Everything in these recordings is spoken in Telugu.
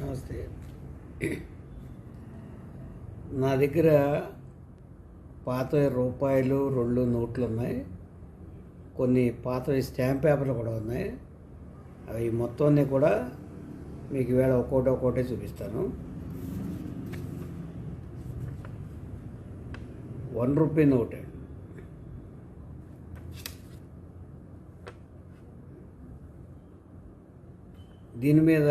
నమస్తే. నా దగ్గర పాత రూపాయలు 2 నోట్లు ఉన్నాయి. కొన్ని పాత స్టాంప్ పేపర్లు కూడా ఉన్నాయి. అవి మొత్తాన్ని కూడా మీకు ఈవేళ ఒక్కోటే చూపిస్తాను. 1 రూపీ నోట్ అండి. దీని మీద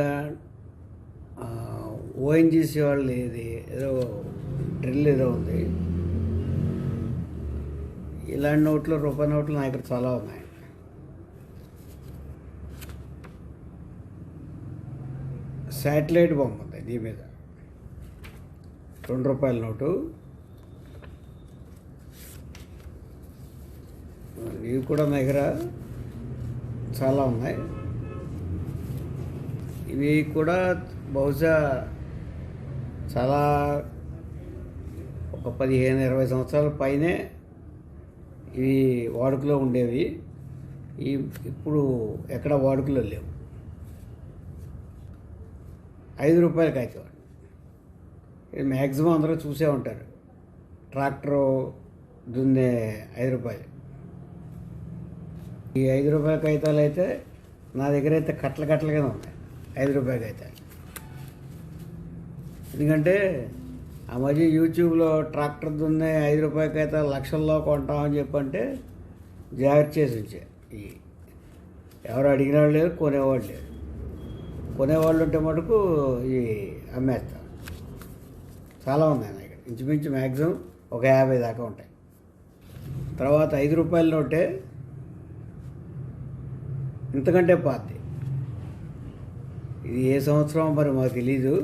ఓఎన్జీసీ వాళ్ళు ఏదో డ్రిల్ ఏదో ఉంది. ఇలాంటి నోట్లు, రూపాయి నోట్లు నా దగ్గర చాలా ఉన్నాయి. శాటిలైట్ బొమ్మ ఉంది దీని మీద. 2 రూపాయల నోటు. ఇవి కూడా నా దగ్గర చాలా ఉన్నాయి. ఇవి కూడా బహుశా చాలా ఒక 15-20 సంవత్సరాల పైనే ఇవి వాడుకలో ఉండేవి. ఇప్పుడు ఎక్కడ వాడుకలో లేవు. 5 రూపాయల కాగితం. ఇది మ్యాక్సిమం అందరూ చూసే ఉంటారు. ట్రాక్టరు దున్నే 5 రూపాయలు. ఈ 5 రూపాయల కాగితాలు అయితే నా దగ్గర అయితే కట్టలుగానే ఉన్నాయి. 5 రూపాయల కాగితాలు. ఎందుకంటే ఆ మధ్య యూట్యూబ్లో ట్రాక్టర్ దున్నే 5 రూపాయల కాగితాలు లక్షల్లో కొంటామని చెప్పంటే జాగ్రత్త చేసి ఉంచే. ఎవరు అడిగిన వాళ్ళు లేరు, కొనేవాళ్ళు లేరు. కొనేవాళ్ళు ఉంటే మటుకు ఇవి అమ్మేస్తారు. చాలా ఉన్నాయి నా దగ్గర. ఇంచుమించు మ్యాక్సిమం ఒక 50 దాకా ఉంటాయి. తర్వాత 5 రూపాయల నోటే ఇంతకంటే పాతది. ఇది ఏ సంవత్సరం మరి మాకు తెలీదు.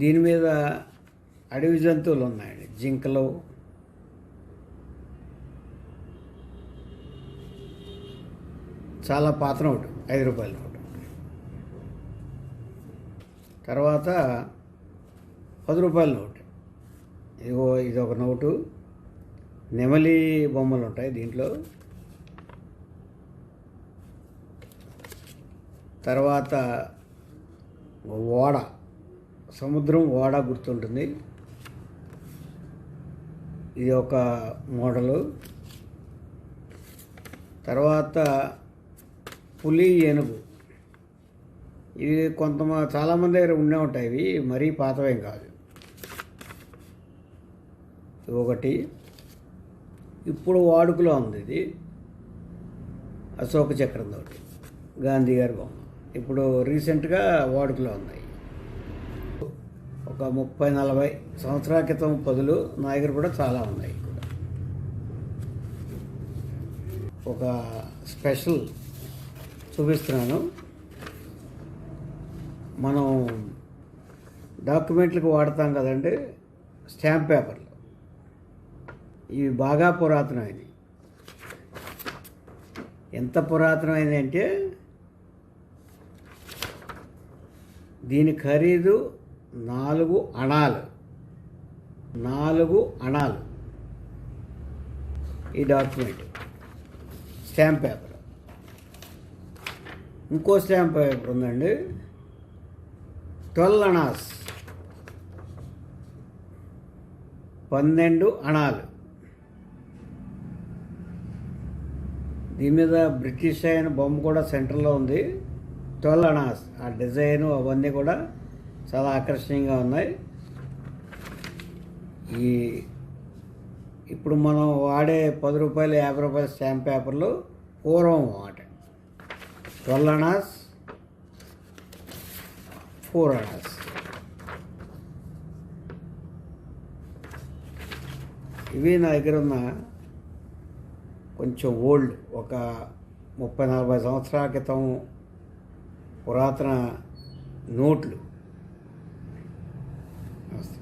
దీని మీద అడవి జంతువులు ఉన్నాయండి. జింకలు, చాలా పాత నోటు, 5 రూపాయల నోటు. తర్వాత 10 రూపాయల నోటు. ఇది ఒక నోటు. నెమలి బొమ్మలు ఉంటాయి దీంట్లో. తర్వాత ఓడ, సముద్రం ఓడ గుర్తుంటుంది. ఇది ఒక మోడలు. తర్వాత పులి, ఏనుగు. ఇవి చాలామంది దగ్గర ఉండే ఉంటాయి. ఇవి మరీ పాతవేం కాదు. ఒకటి ఇప్పుడు వాడుకలో ఉంది. ఇది అశోక చక్రం తోటి గాంధీ గారి బొమ్మ. ఇప్పుడు రీసెంట్గా వాడుకలో ఉన్నాయి. ఒక 30-40 సంవత్సరాల క్రితం పదులు నా దగ్గర కూడా చాలా ఉన్నాయి. ఒక స్పెషల్ చూపిస్తున్నాను. మనం డాక్యుమెంట్లకు వాడతాం కదండి స్టాంప్ పేపర్లు. ఇవి బాగా పురాతనమైనవి. ఎంత పురాతనమైనది అంటే దీని ఖరీదు 4 అణాలు. 4 అణాలు ఈ డాక్యుమెంట్ స్టాంప్ పేపర్. ఇంకో స్టాంప్ పేపర్ ఉందండి, 12 అణాస్, 12 అణాలు. దీని మీద బ్రిటిష్ అయిన బొమ్మ కూడా సెంటర్లో ఉంది. 12 అణాస్. ఆ డిజైను అవన్నీ కూడా చాలా ఆకర్షణీయంగా ఉన్నాయి. ఇప్పుడు మనం వాడే 10 రూపాయలు, 50 రూపాయల స్టాంప్ పేపర్లు పూర్వం అన్నమాట. 12 అణాస్, 4 అణాస్. ఇవి నా దగ్గర ఉన్న కొంచెం ఓల్డ్, ఒక 30-40 సంవత్సరాల క్రితం పురాతన నోట్లు. నమస్తే.